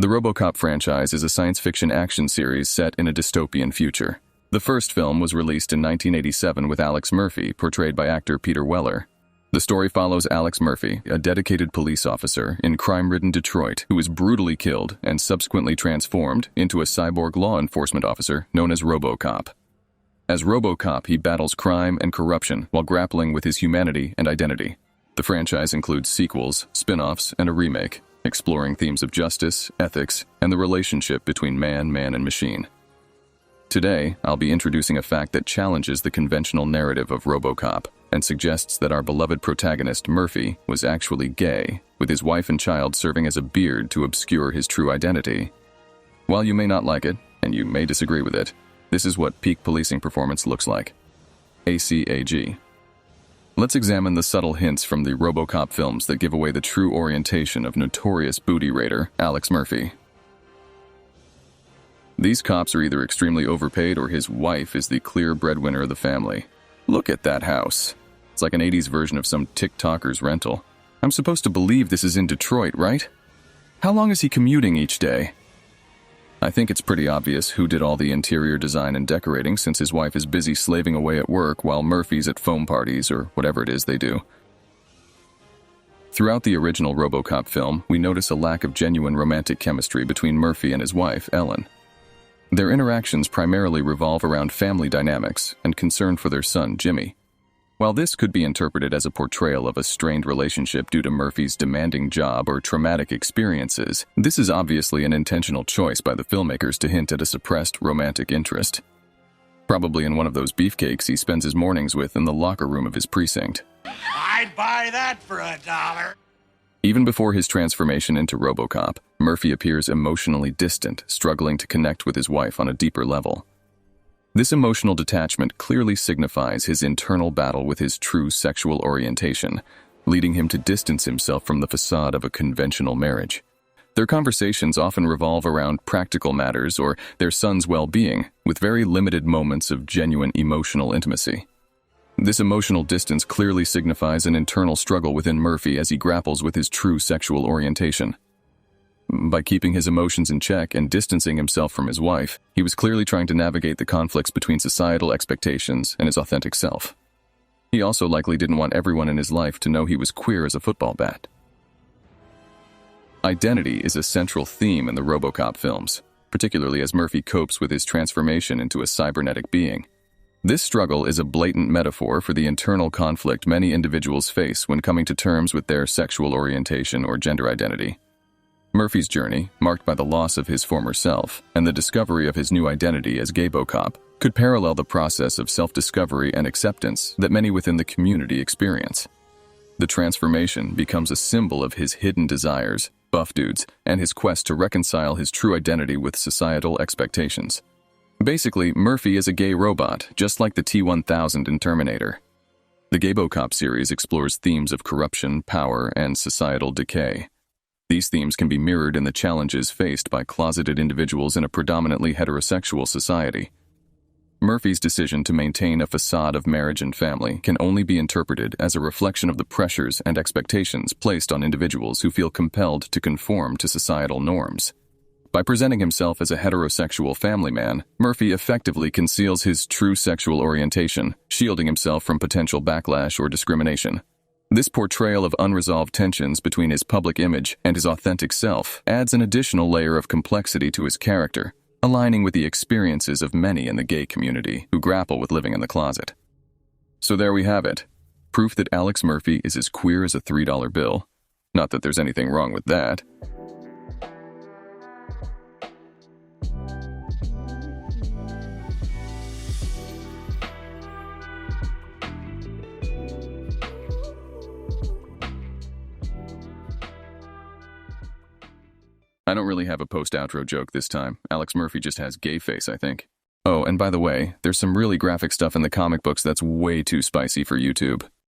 The ROBOCOP franchise is a science fiction action series set in a dystopian future. The first film was released in 1987 with Alex Murphy, portrayed by actor Peter Weller. The story follows Alex Murphy, a dedicated police officer in crime-ridden Detroit who is brutally killed and subsequently transformed into a cyborg law enforcement officer known as ROBOCOP. As ROBOCOP, he battles crime and corruption while grappling with his humanity and identity. The franchise includes sequels, spin-offs, and a remake, exploring themes of justice, ethics, and the relationship between man, and machine. Today, I'll be introducing a fact that challenges the conventional narrative of ROBOCOP and suggests that our beloved protagonist, Murphy, was actually gay, with his wife and child serving as a beard to obscure his true identity. While you may not like it, and you may disagree with it, this is what peak policing performance looks like. ACAG. Let's examine the subtle hints from the ROBOCOP films that give away the true orientation of notorious booty raider Alex Murphy. These cops are either extremely overpaid or his wife is the clear breadwinner of the family. Look at that house. It's like an 80s version of some TikToker's rental. I'm supposed to believe this is in Detroit, right? How long is he commuting each day? I think it's pretty obvious who did all the interior design and decorating, since his wife is busy slaving away at work while Murphy's at foam parties or whatever it is they do. Throughout the original ROBOCOP film, we notice a lack of genuine romantic chemistry between Murphy and his wife, Ellen. Their interactions primarily revolve around family dynamics and concern for their son, Jimmy. While this could be interpreted as a portrayal of a strained relationship due to Murphy's demanding job or traumatic experiences, this is obviously an intentional choice by the filmmakers to hint at a suppressed romantic interest. Probably in one of those beefcakes he spends his mornings with in the locker room of his precinct. I'd buy that for $1. Even before his transformation into ROBOCOP, Murphy appears emotionally distant, struggling to connect with his wife on a deeper level. This emotional detachment clearly signifies his internal battle with his true sexual orientation, leading him to distance himself from the facade of a conventional marriage. Their conversations often revolve around practical matters or their son's well-being, with very limited moments of genuine emotional intimacy. This emotional distance clearly signifies an internal struggle within Murphy as he grapples with his true sexual orientation. By keeping his emotions in check and distancing himself from his wife, he was clearly trying to navigate the conflicts between societal expectations and his authentic self. He also likely didn't want everyone in his life to know he was queer as a football bat. Identity is a central theme in the ROBOCOP films, particularly as Murphy copes with his transformation into a cybernetic being. This struggle is a blatant metaphor for the internal conflict many individuals face when coming to terms with their sexual orientation or gender identity. Murphy's journey, marked by the loss of his former self and the discovery of his new identity as GayBoCop, could parallel the process of self-discovery and acceptance that many within the community experience. The transformation becomes a symbol of his hidden desires, buff dudes, and his quest to reconcile his true identity with societal expectations. Basically, Murphy is a gay robot, just like the T-1000 in Terminator. The GayBoCop series explores themes of corruption, power, and societal decay. These themes can be mirrored in the challenges faced by closeted individuals in a predominantly heterosexual society. Murphy's decision to maintain a facade of marriage and family can only be interpreted as a reflection of the pressures and expectations placed on individuals who feel compelled to conform to societal norms. By presenting himself as a heterosexual family man, Murphy effectively conceals his true sexual orientation, shielding himself from potential backlash or discrimination. This portrayal of unresolved tensions between his public image and his authentic self adds an additional layer of complexity to his character, aligning with the experiences of many in the gay community who grapple with living in the closet. So there we have it. Proof that Alex Murphy is as queer as a $3 bill. Not that there's anything wrong with that. I don't really have a post-outro joke this time. Alex Murphy just has gay face, I think. Oh, and by the way, there's some really graphic stuff in the comic books that's way too spicy for YouTube.